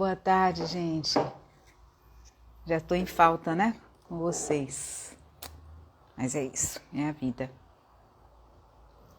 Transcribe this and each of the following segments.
Boa tarde, gente. Já estou em falta, né? Com vocês. Mas é isso, é a vida.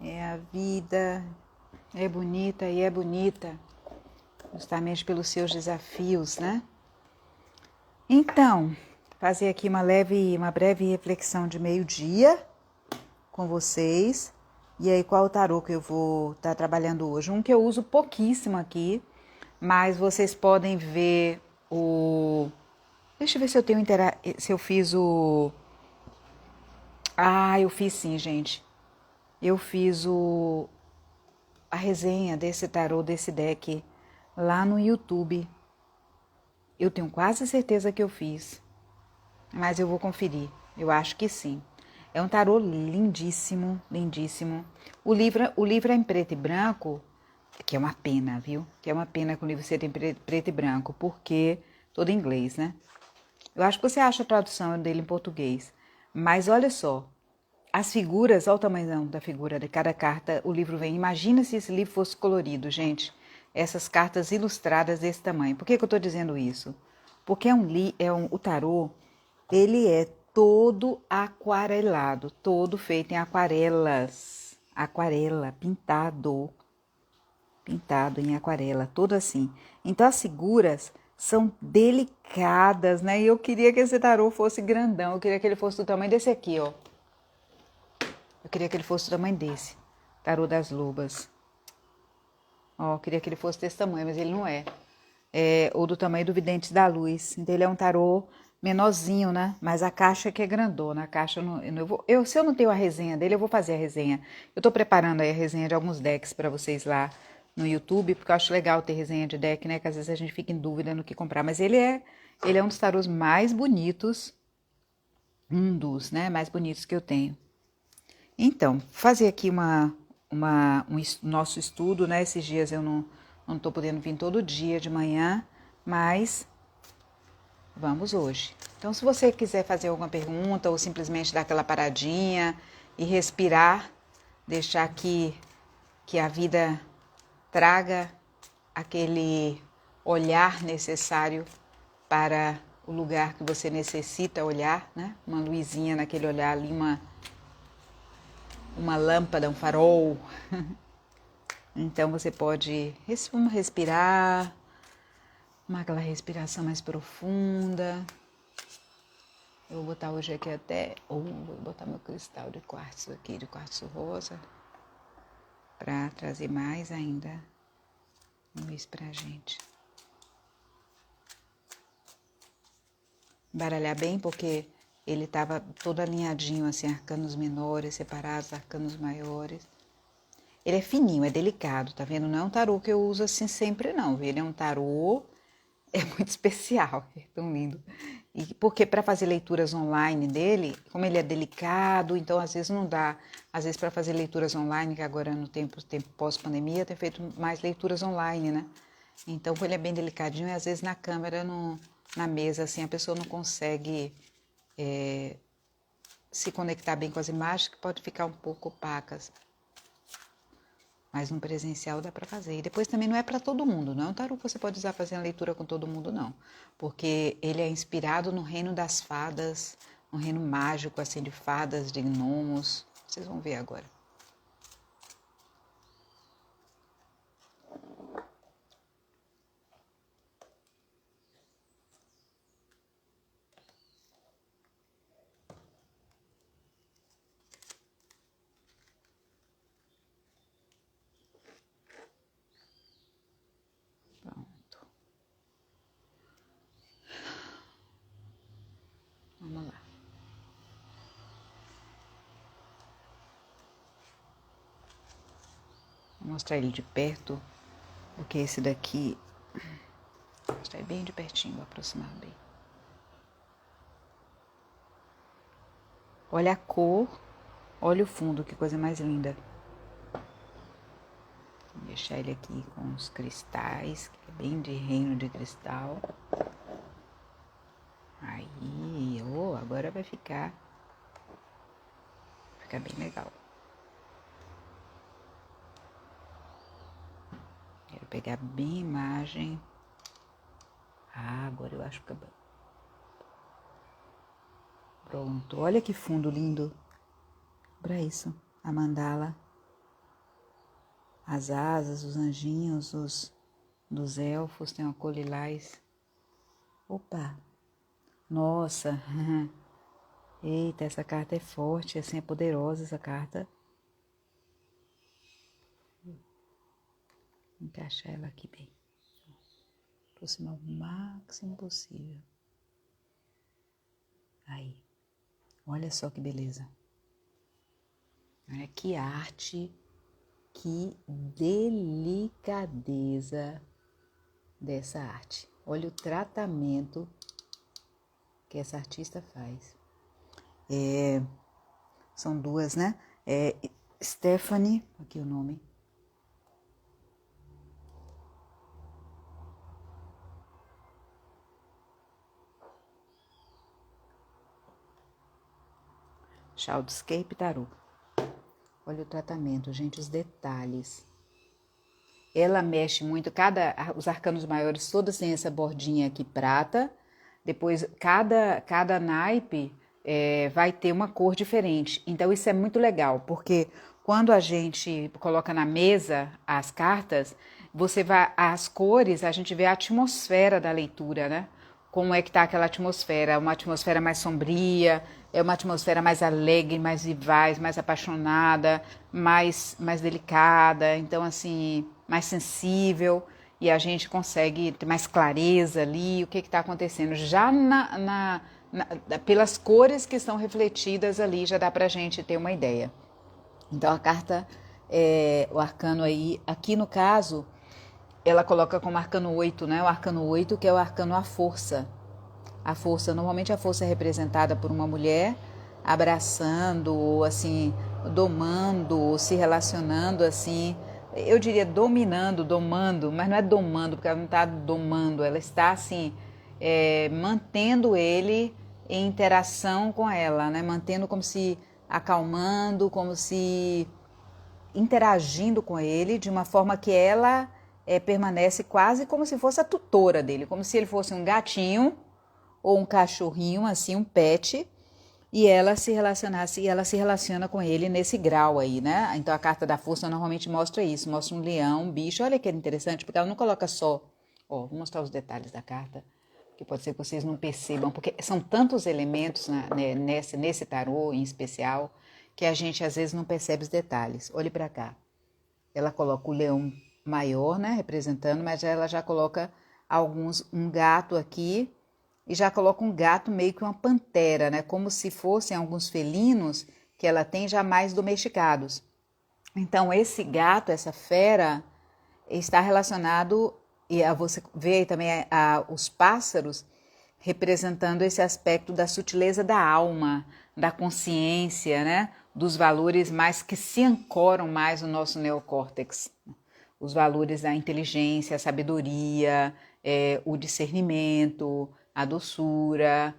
É a vida. É bonita e é bonita. Justamente pelos seus desafios, né? Então, fazer aqui uma breve reflexão de meio-dia com vocês. E aí, qual o tarô que eu vou estar trabalhando hoje? Um que eu uso pouquíssimo aqui, mas vocês podem ver o... Deixa eu ver se eu tenho se eu fiz o... eu fiz sim, gente. Eu fiz a resenha desse tarô, desse deck, lá no YouTube. Eu tenho quase certeza que eu fiz, mas eu vou conferir. Eu acho que sim. É um tarô lindíssimo, lindíssimo. O livro é em preto e branco, que é uma pena, viu? Que é uma pena que o livro seja em preto e branco, porque todo em inglês, né? Eu acho que você acha a tradução dele em português. Mas olha só, as figuras, olha o tamanho da figura de cada carta, o livro vem. Imagina se esse livro fosse colorido, gente. Essas cartas ilustradas desse tamanho. Por que eu estou dizendo isso? Porque o tarô, ele é todo aquarelado, todo feito em aquarelas. Aquarela, pintado em aquarela, todo assim. Então as figuras são delicadas, né? E eu queria que esse tarô fosse grandão, eu queria que ele fosse do tamanho desse aqui, ó. Eu queria que ele fosse do tamanho desse, tarô das lobas. Ó, eu queria que ele fosse desse tamanho, mas ele não é. Ou do tamanho do Videntes da Luz. Então ele é um tarô menorzinho, né? Mas a caixa que é grandona. A caixa, se eu não tenho a resenha dele, eu vou fazer a resenha. Eu tô preparando aí a resenha de alguns decks para vocês lá no YouTube, porque eu acho legal ter resenha de deck, né? Que às vezes a gente fica em dúvida no que comprar. Mas ele é um dos tarôs mais bonitos, né? Mais bonitos que eu tenho. Então, fazer aqui nosso estudo, né? Esses dias eu não tô podendo vir todo dia de manhã, mas vamos hoje. Então, se você quiser fazer alguma pergunta ou simplesmente dar aquela paradinha e respirar, deixar que a vida traga aquele olhar necessário para o lugar que você necessita olhar, né? Uma luzinha naquele olhar ali, uma lâmpada, um farol. Então você pode respirar, aquela respiração mais profunda. Eu vou botar hoje aqui vou botar meu cristal de quartzo aqui, de quartzo rosa, para trazer mais ainda luz pra gente. Embaralhar bem, porque ele estava todo alinhadinho, assim, arcanos menores separados, arcanos maiores. Ele é fininho, é delicado, tá vendo? Não é um tarô que eu uso assim sempre, não. Ele é um tarô, é muito especial, é tão lindo. E porque para fazer leituras online dele, como ele é delicado, então às vezes não dá. Às vezes para fazer leituras online, que agora no tempo pós-pandemia, tem feito mais leituras online, né? Então, ele é bem delicadinho e às vezes na câmera, na mesa, assim, a pessoa não consegue se conectar bem com as imagens, que pode ficar um pouco opacas. Mas no presencial dá para fazer. E depois também não é para todo mundo, não é um tarô que você pode usar fazendo leitura com todo mundo, não. Porque ele é inspirado no reino das fadas, no reino mágico, assim, de fadas, de gnomos. Vocês vão ver agora. Pronto. Vamos lá. Vou mostrar ele de perto, porque esse daqui... Vou mostrar ele bem de pertinho, vou aproximar bem. Olha a cor, olha o fundo, que coisa mais linda. Vou deixar ele aqui com os cristais, que é bem de reino de cristal. Aí, agora vai ficar bem legal. Quero pegar bem a imagem. Agora eu acho que fica pronto. Olha que fundo lindo. Para isso, a mandala, as asas, os anjinhos, dos elfos, tem uma cor lilás. Opa! Nossa! Eita, essa carta é forte, assim, é poderosa essa carta. Vou encaixar ela aqui bem. Aproximar o máximo possível. Aí. Olha só que beleza. Olha que arte, que delicadeza dessa arte. Olha o tratamento que essa artista faz. São duas, né? Stephanie, aqui o nome. Chaldescape Tarot. Olha o tratamento, gente, os detalhes. Ela mexe muito, os arcanos maiores todos têm essa bordinha aqui prata. Depois, cada naipe vai ter uma cor diferente. Então, isso é muito legal, porque quando a gente coloca na mesa as cartas, as cores, a gente vê a atmosfera da leitura, né? Como é que tá aquela atmosfera? Uma atmosfera mais sombria, é uma atmosfera mais alegre, mais vivaz, mais apaixonada, mais delicada, então assim, mais sensível, e a gente consegue ter mais clareza ali, o que está acontecendo. Já pelas cores que estão refletidas ali, já dá para a gente ter uma ideia. Então a carta, o arcano aí, aqui no caso, ela coloca como arcano 8, né? O arcano 8, que é o arcano a força. A força, normalmente a força é representada por uma mulher abraçando, assim, domando, se relacionando, assim, eu diria dominando, domando, mas não é domando, porque ela não está domando, ela está, assim, mantendo ele em interação com ela, né? Mantendo como se acalmando, como se interagindo com ele de uma forma que ela permanece quase como se fosse a tutora dele, como se ele fosse um gatinho ou um cachorrinho, assim, um pet, e ela se relaciona com ele nesse grau aí, né? Então a carta da força normalmente mostra isso, mostra um leão, um bicho. Olha que interessante, porque ela não coloca só, vou mostrar os detalhes da carta, que pode ser que vocês não percebam, porque são tantos elementos nesse tarô em especial, que a gente às vezes não percebe os detalhes. Olhe para cá. Ela coloca o leão maior, né, representando, mas ela já coloca um gato aqui, e já coloca um gato meio que uma pantera, né, como se fossem alguns felinos que ela tem já mais domesticados. Então esse gato, essa fera, está relacionado, e você vê também os pássaros representando esse aspecto da sutileza da alma, da consciência, né? Dos valores mais que se ancoram mais no nosso neocórtex. Os valores da inteligência, a sabedoria, o discernimento, a doçura,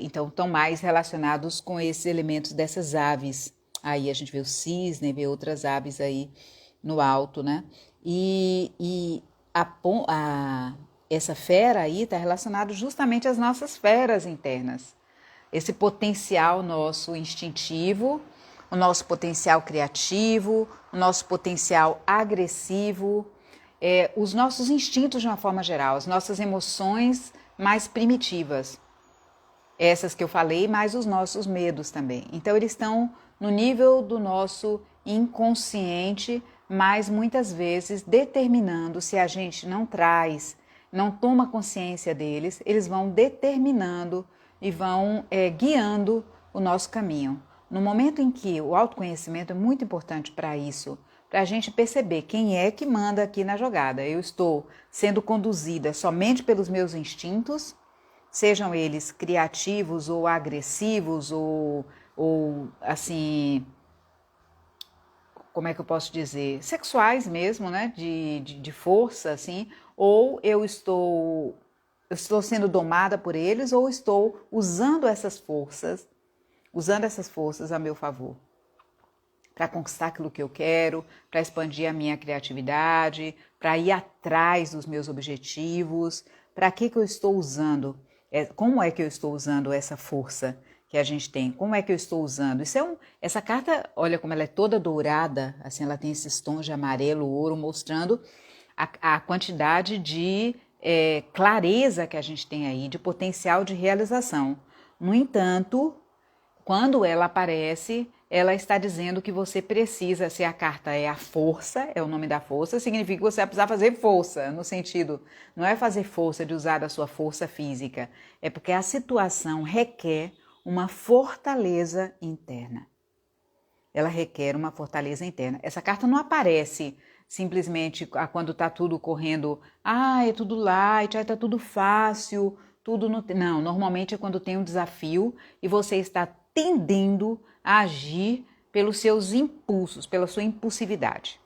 então estão mais relacionados com esses elementos dessas aves. Aí a gente vê o cisne, vê outras aves aí no alto, né? E essa fera aí está relacionado justamente às nossas feras internas. Esse potencial nosso instintivo, o nosso potencial criativo, o nosso potencial agressivo, os nossos instintos de uma forma geral, as nossas emoções mais primitivas. Essas que eu falei, mais os nossos medos também. Então eles estão no nível do nosso inconsciente, mas muitas vezes determinando, se a gente não traz, não toma consciência deles, eles vão determinando e vão guiando o nosso caminho. No momento em que o autoconhecimento é muito importante para isso, para a gente perceber quem é que manda aqui na jogada. Eu estou sendo conduzida somente pelos meus instintos, sejam eles criativos ou agressivos ou assim, como é que eu posso dizer, sexuais mesmo, né, de força, assim, ou eu estou sendo domada por eles ou estou usando essas forças a meu favor, para conquistar aquilo que eu quero, para expandir a minha criatividade, para ir atrás dos meus objetivos, Para que eu estou usando? Como é que eu estou usando essa força que a gente tem? Como é que eu estou usando? Essa carta, olha como ela é toda dourada, assim, ela tem esses tons de amarelo, ouro, mostrando a quantidade de clareza que a gente tem aí, de potencial de realização. No entanto, quando ela aparece, ela está dizendo que você precisa, se a carta é a força, é o nome da força, significa que você vai precisar fazer força, no sentido, não é fazer força de usar a sua força física, é porque a situação requer uma fortaleza interna. Ela requer uma fortaleza interna. Essa carta não aparece simplesmente quando está tudo correndo, é tudo light, está tudo fácil, tudo não, normalmente é quando tem um desafio e você está tendendo a agir pelos seus impulsos, pela sua impulsividade.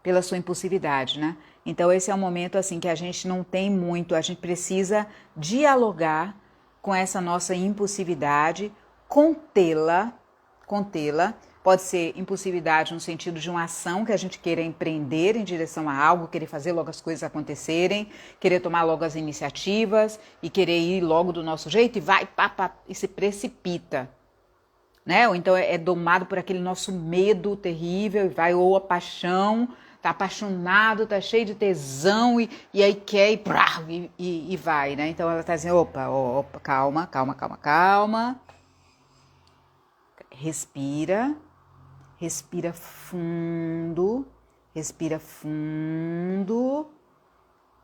Pela sua impulsividade, né? Então esse é um momento assim que a gente não tem muito, a gente precisa dialogar com essa nossa impulsividade, contê-la, pode ser impulsividade no sentido de uma ação que a gente queira empreender em direção a algo, querer fazer logo as coisas acontecerem, querer tomar logo as iniciativas e querer ir logo do nosso jeito e vai, e se precipita, né? Ou então é domado por aquele nosso medo terrível e vai, ou a paixão, tá apaixonado, tá cheio de tesão e aí quer e vai, né? Então ela tá dizendo, opa, calma. Respira fundo,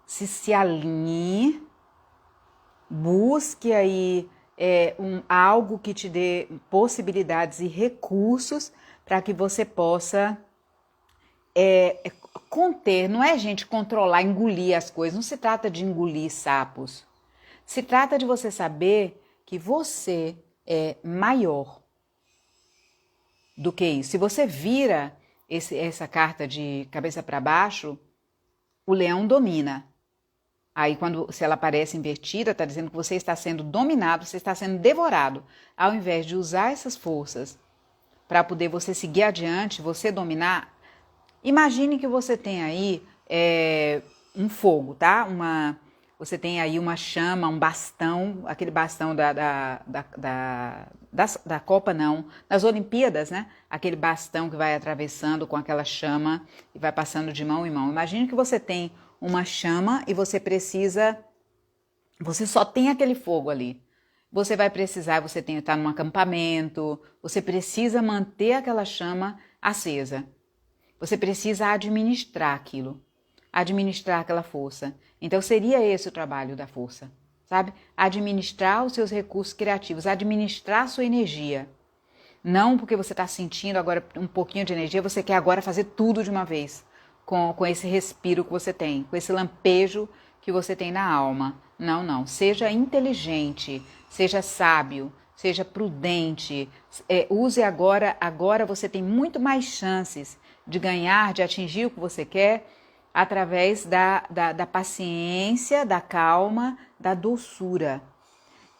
se alinhe, busque aí algo que te dê possibilidades e recursos para que você possa conter, não é gente controlar, engolir as coisas, não se trata de engolir sapos, se trata de você saber que você é maior do que isso. Se você vira essa carta de cabeça para baixo, o leão domina. Aí, se ela aparece invertida, está dizendo que você está sendo dominado, você está sendo devorado. Ao invés de usar essas forças para poder você seguir adiante, você dominar, imagine que você tem aí um fogo, tá? Você tem aí uma chama, um bastão, aquele bastão da Copa, não, das Olimpíadas, né? Aquele bastão que vai atravessando com aquela chama e vai passando de mão em mão. Imagine que você tem uma chama e você só tem aquele fogo ali. Você vai precisar, você está num acampamento, você precisa manter aquela chama acesa. Você precisa administrar aquilo, administrar aquela força. Então seria esse o trabalho da força, sabe? Administrar os seus recursos criativos, administrar a sua energia. Não porque você está sentindo agora um pouquinho de energia, você quer agora fazer tudo de uma vez, com esse respiro que você tem, com esse lampejo que você tem na alma. Não. Seja inteligente, seja sábio, seja prudente. Use agora você tem muito mais chances de ganhar, de atingir o que você quer, através da paciência, da calma, da doçura.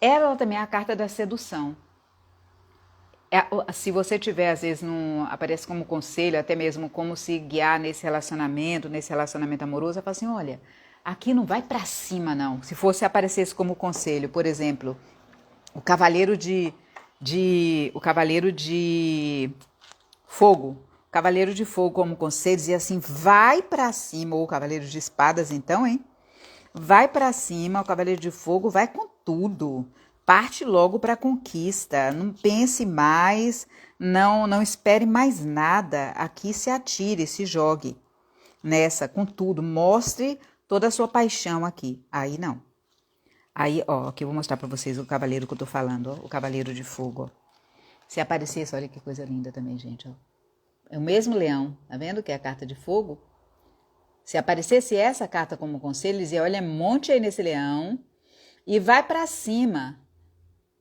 Ela também é a carta da sedução. Se você tiver, às vezes, aparece como conselho, até mesmo como se guiar nesse relacionamento amoroso, fala assim, olha, aqui não vai pra cima, não. Se aparecesse como conselho, por exemplo, o cavaleiro de fogo. O cavaleiro de fogo como conselho dizia assim, vai pra cima, ou o cavaleiro de espadas então, hein? Vai pra cima, o cavaleiro de fogo vai com tudo. Parte logo pra conquista, não pense mais, não espere mais nada. Aqui se atire, se jogue nessa, com tudo. Mostre toda a sua paixão aqui. Aí não. Aí, aqui eu vou mostrar pra vocês o cavaleiro que eu tô falando, o cavaleiro de fogo, Se aparecesse, olha que coisa linda também, gente, É o mesmo leão, tá vendo que é a carta de fogo? Se aparecesse essa carta como conselho, dizia, olha, monte aí nesse leão e vai pra cima.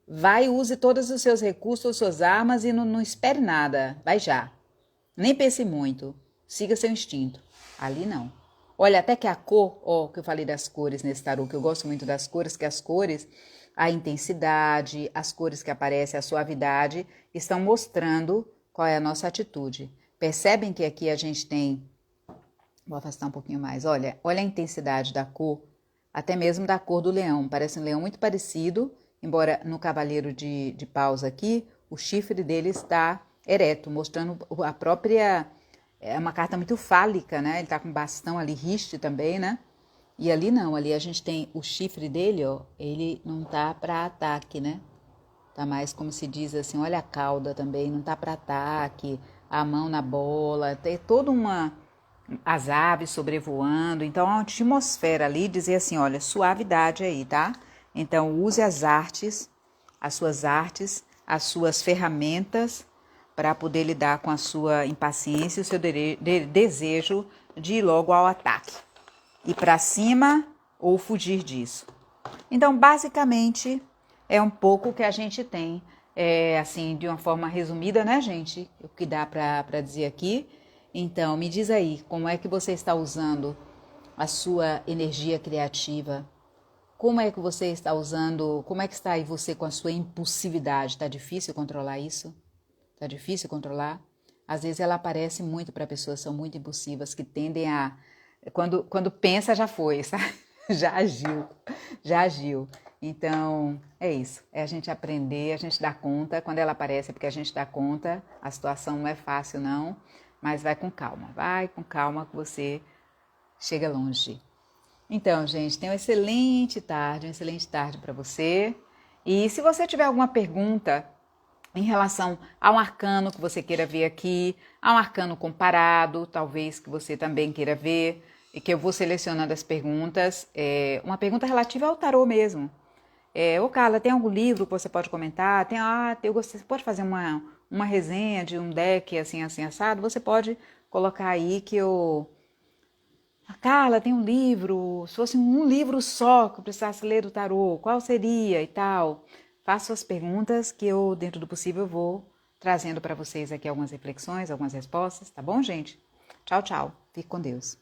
Vai, use todos os seus recursos, as suas armas e não espere nada. Vai já. Nem pense muito. Siga seu instinto. Ali não. Olha, até que a cor, que eu falei das cores nesse tarô, que eu gosto muito das cores, que as cores, a intensidade, as cores que aparecem, a suavidade, estão mostrando qual é a nossa atitude. Percebem que aqui a gente tem... Vou afastar um pouquinho mais. Olha a intensidade da cor até mesmo da cor do leão. Parece um leão muito parecido, embora no cavaleiro de paus aqui, o chifre dele está ereto, mostrando a própria... É uma carta muito fálica, né? Ele tá com bastão ali, riste também, né? E ali não, ali a gente tem o chifre dele, ó, ele não tá para ataque, né? Tá mais como se diz assim, olha a cauda também, não tá para ataque, a mão na bola, tem toda uma... as aves sobrevoando, então a atmosfera ali dizia assim, olha, suavidade aí, tá? Então use as suas ferramentas para poder lidar com a sua impaciência e o seu desejo de ir logo ao ataque. Ir para cima ou fugir disso. Então, basicamente, é um pouco o que a gente tem, assim, de uma forma resumida, né, gente? O que dá para dizer aqui. Então, me diz aí, como é que você está usando a sua energia criativa? Como é que você está usando, como é que está aí você com a sua impulsividade? Tá difícil controlar isso? Tá difícil controlar? Às vezes ela aparece muito para pessoas que são muito impulsivas, que tendem a... Quando pensa, já foi, sabe? Já agiu. Então, é isso. É a gente aprender, a gente dar conta. Quando ela aparece é porque a gente dá conta. A situação não é fácil, não. Mas vai com calma. Vai com calma que você chega longe. Então, gente, tenha uma excelente tarde para você. E se você tiver alguma pergunta em relação a um arcano que você queira ver aqui, a um arcano comparado, talvez que você também queira ver, e que eu vou selecionando as perguntas, uma pergunta relativa ao tarô mesmo. Ô Carla, tem algum livro que você pode comentar? Você pode fazer uma resenha de um deck assim, assim, assado? Você pode colocar aí que eu... Carla, tem um livro, se fosse um livro só que eu precisasse ler do tarô, qual seria e tal? Faça suas perguntas que eu, dentro do possível, vou trazendo para vocês aqui algumas reflexões, algumas respostas, tá bom, gente? Tchau, tchau. Fique com Deus.